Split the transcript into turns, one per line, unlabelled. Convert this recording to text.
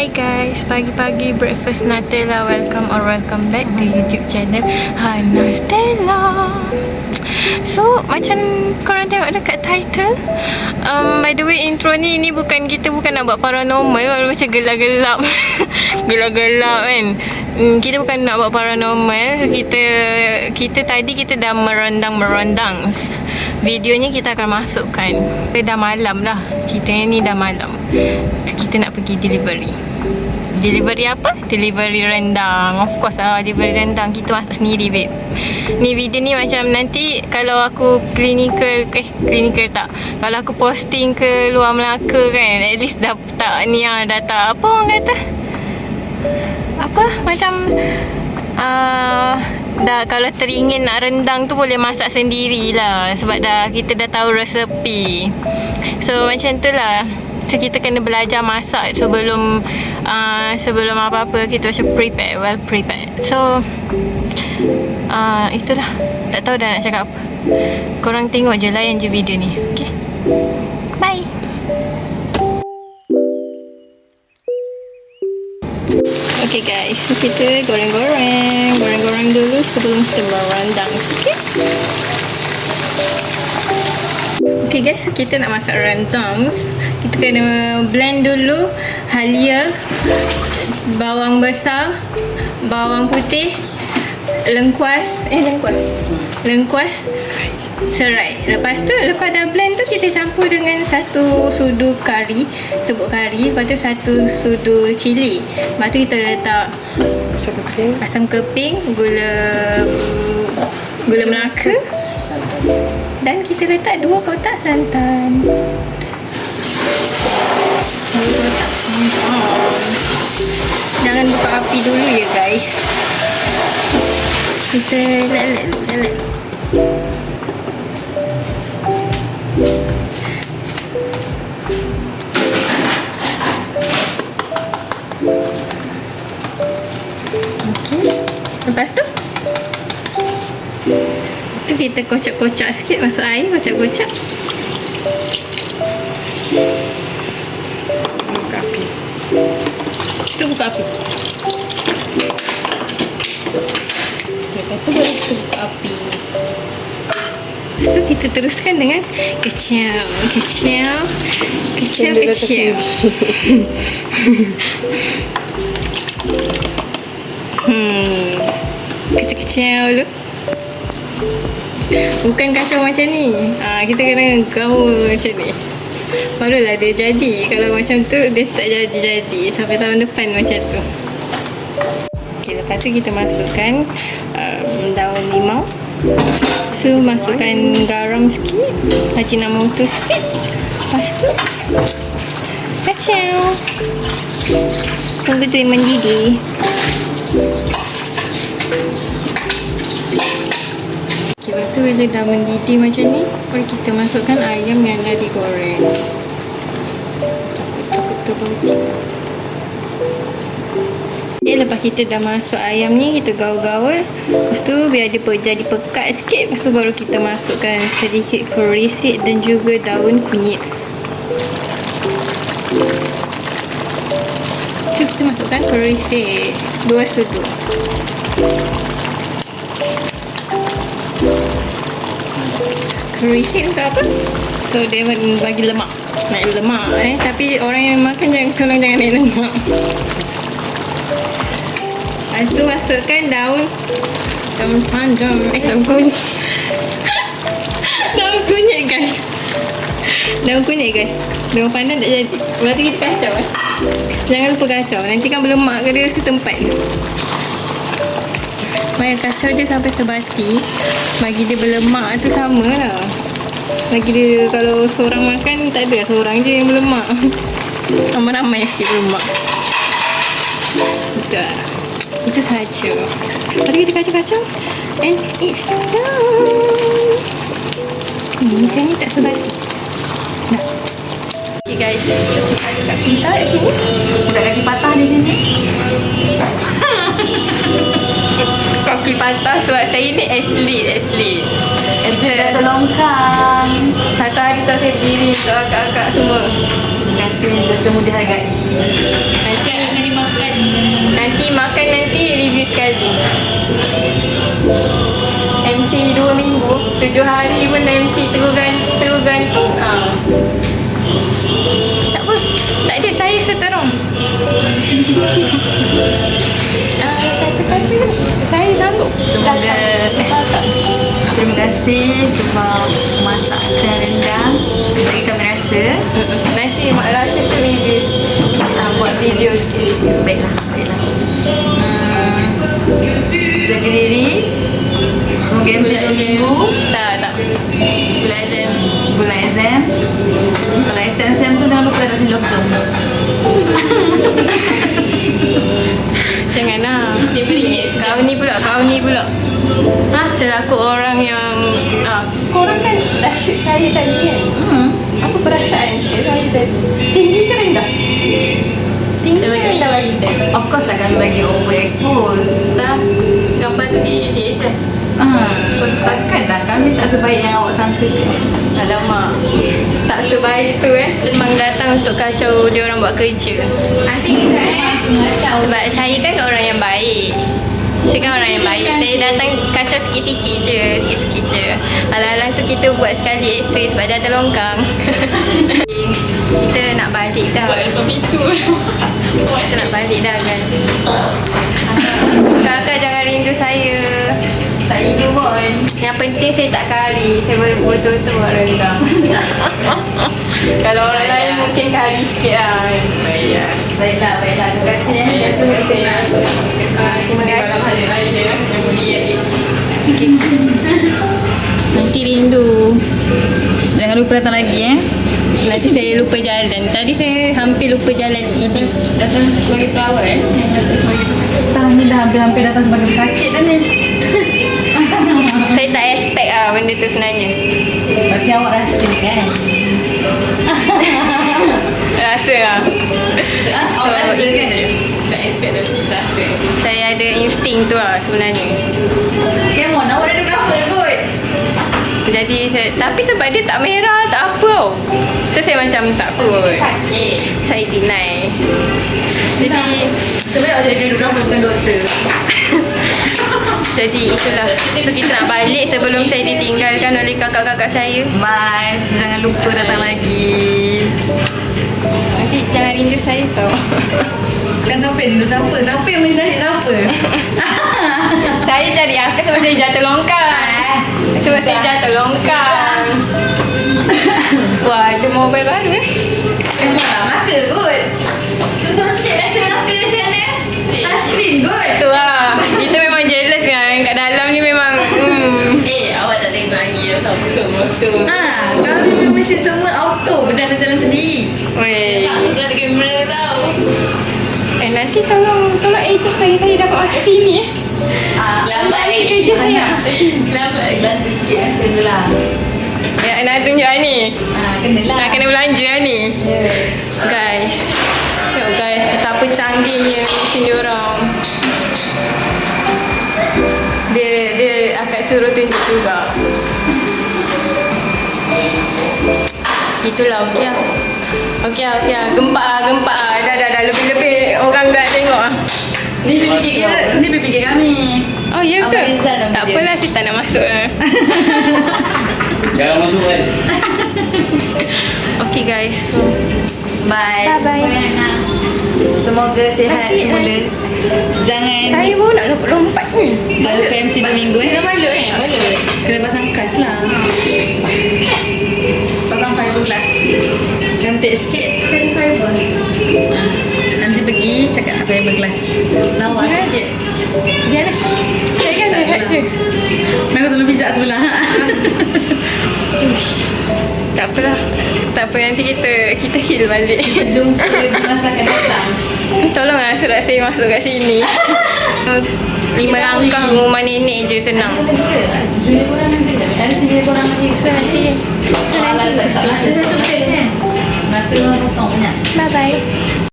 Hi guys, pagi-pagi breakfast Nutella. Welcome back to YouTube channel Hana Stella. So, macam korang tengok dekat title, by the way intro ni bukan nak buat paranormal, macam gelap-gelap. Gelap-gelap kan. Kita bukan nak buat paranormal. Kita tadi dah merondang. Videonya kita akan masukkan. Dah malam lah. Ceritanya ni dah malam. Kita nak pergi delivery. Delivery apa? Delivery rendang. Of course lah, delivery rendang. Kita masak sendiri, babe. Ni video ni macam nanti kalau aku clinical tak. Kalau aku posting ke luar Melaka kan, at least dah tak ni lah, dah tak apa orang kata. Apa? Macam dah kalau teringin nak rendang tu boleh masak sendirilah sebab kita dah tahu resepi. So macam tu lah. So kita kena belajar masak sebelum apa-apa kita macam well prepared. So itulah. Tak tahu dah nak cakap apa. Korang tengok je, layan je video ni. Okay, bye. Okay guys, so kita goreng dulu sebelum kita merendang sikit. Okay guys, so kita nak masak rendang. Kita kena blend dulu halia, bawang besar, bawang putih, lengkuas, serai. Lepas dah blend tu kita campur dengan satu sudu kari, serbuk kari, lepas tu satu sudu cili. Lepas tu kita letak asam keping, gula Melaka, dan kita letak 2 kotak santan. 2 kotak santan. Jangan buka api dulu ya guys. Kita let. Lepas tu kita kocak-kocak sikit, masuk air, kocak-kocak. Buka api. Buka api. Lepas tu baru kita buka api. Lepas tu kita teruskan dengan kecil. Kecil dulu. Bukan kacau macam ni. Kita kena gaul macam ni. Barulah dia jadi. Kalau macam tu dia tak jadi sampai tahun depan macam tu. Okay, lepas tu kita masukkan daun limau. So masukkan garam sikit, Ajinomoto sikit. Lepas tu kacau. Tunggu tu mendidih. Okay, lepas tu bila dah mendidih macam ni, baru kita masukkan ayam yang dah digoreng. Takut terbocik. Okay, lepas kita dah masuk ayam ni, kita gaul-gaul. Lepas tu biar dia jadi pekat sikit. Lepas tu baru kita masukkan sedikit korisik dan juga daun kunyit. Tu kita masukkan korisik 2 sudu. Korisik untuk apa? So dia bagi lemak. Naik lemak tapi orang yang makan tolong jangan naik lemak. Lepas tu masukkan daun pandan. Daun kunyit. Daun kunyit guys. Daun pandan tak jadi. Berarti kita kacau Jangan lupa kacau. Nanti kan berlemak ke dia setempat. Main kacau je sampai sebati. Bagi dia berlemak tu sama lah. Bagi dia kalau seorang makan, tak ada seorang je yang berlemak. Ramai-ramai sikit berlemak. Dah. Itu sahaja. Lepas kita kacau-kacau and it's done. Macam ni tak sebati. Dah. Okay guys, ada kat pintar kat sini. Ada kaki patah di sini. Kaki patah sebab saya ni atlet. Ada longkang. Satu hari tu saya berdiri untuk akak-akak semua. Yes.
kasih jasa mudah hargai.
Nanti akan dimakan. Nanti makan nanti review sekali. MC 2 minggu, 7 hari pun MC terus gantung. Tak apa. Tak ada, saya seterong. Kata-kata saya sanggup.
Semoga terima kasih sebab masakkan rendang bagi kami rasa.
Nanti mak rasa tu review. Buat video sikit.
Baiklah. Jaga diri. Semoga MC 2 minggu.
Tak.
Gula exam. Kalau exam tu jangan lupa datang lokum.
Janganlah. Kau ni pula. Selaku orang yang korang kan dah shoot saya tadi kan? Apa perasaan shoot saya tadi? Tinggi ke rendah? Tinggi ke rendah bagi dia?
Of course lah kami bagi overexpose.
Dah gambar tu di adjust.
Takkan lah kami tak sebaik yang awak sangkakan.
Alamak. Tak sebaik tu Memang datang untuk kacau dia orang buat kerja.
Nanti kita mengacau.
Sebab saya kan orang yang baik. Saya kan orang yang baik. Saya datang kacau sikit-sikit je. Alang-alang tu kita buat sekali X-ray sebab dia ada longkang. Kita nak balik dah.
Buat apa pintu.
Kita nak balik dah guys. Kakak jangan rindu saya.
Tak hidup pun.
Yang penting saya tak kari. Saya boleh betul-betul buat rendang. Kalau orang lain mungkin kari sikit lah.
Baiklah. Terima kasih jasa mudah.
Terima kasih.
Dalam hari raya dia yang mulia dia.
Nanti rindu.
Jangan lupa datang lagi
Nanti saya lupa jalan. Tadi saya hampir lupa jalan ini.
Datang sebagai perawat
Tahun ni dah hampir datang sebagai pesakit dah ni.
Saya tak expect benda tu sebenarnya.
Tapi awak rasa kan?
Rasa lah.
Awak rasa kan?
tak expect dah rasa.
Saya ada insting tu lah sebenarnya.
Come on, awak ada berapa kot?
Jadi tapi sebab dia tak merah, tak apa tau. So saya macam tak kot.
Sakit.
Saya deny. Jadi
Sebenarnya awak jadi berapa bukan doktor?
Jadi itulah. So kita nak balik sebelum saya ditinggalkan oleh kakak-kakak saya.
Bye. Jangan lupa datang lagi.
Nanti jangan rindu saya tau.
Sekarang siapa yang rindu siapa? Siapa yang mencari siapa?
Saya cari angka sebab saya jatuh longkang. Sebab saya jatuh longkang. Wah, ada mobile baru
Memang lah Melaka kot. Tutup sikit rasa Melaka macam mana? Touchscreen kot.
Tu lah. Kita memang jealous kan. Kat dalam ni memang
Awak tak tengok lagi tau semua tu.
Kami mesin semua auto berjalan-jalan sendiri.
Weh.
Tak tu ada kamera tau.
Nanti tolong adjust lagi saya dapat masuk sini
Lambat lagi.
kerja saya.
Lambat lagi.
Belanja sikit rasa tu lah.
Ya, nak tunjuk lah ni.
Kenalah.
Nak kena belanja lah ni. Guys. Tengok guys, betapa canggihnya mesin diorang. Dia akan suruh tunjuk juga. Itulah okey lah. Okey lah. Gempak lah. Dah. Lebih-lebih orang dah tengok lah.
Ni berfikir kami.
Oh, ya
Abang
ke?
Rizal nama
Tak
dia.
apalah, saya tak nak masuk lah.
Jangan masuk kan.
Okay guys, so
Bye.
bye-bye.
Semoga sihat semula. Jangan
Saya baru nak lompat ni.
jangan lupa MC 2 minggu
Kena malu malu.
Kena pasang kas lah. Pasang fiberglass. Cantik sikit.
Cari fiber.
Nanti pergi cakap nak fiberglass. Lawa sikit.
Biarlah. Saya kan sehat je.
Aku tolong pijak sebelah.
Tak apalah. Tak apa, nanti kita heal balik.
Jumpa di masa akan datang.
Tolonglah surat saya masuk kat sini. 5 langkah rumah nenek je senang.
Ada lagi ke? Junior korang ada ke? Ada sini korang lagi ke?
Nanti.
Soalan tak salah.
Satu bed kan?
Mata memang kosong banyak.
Bye-bye.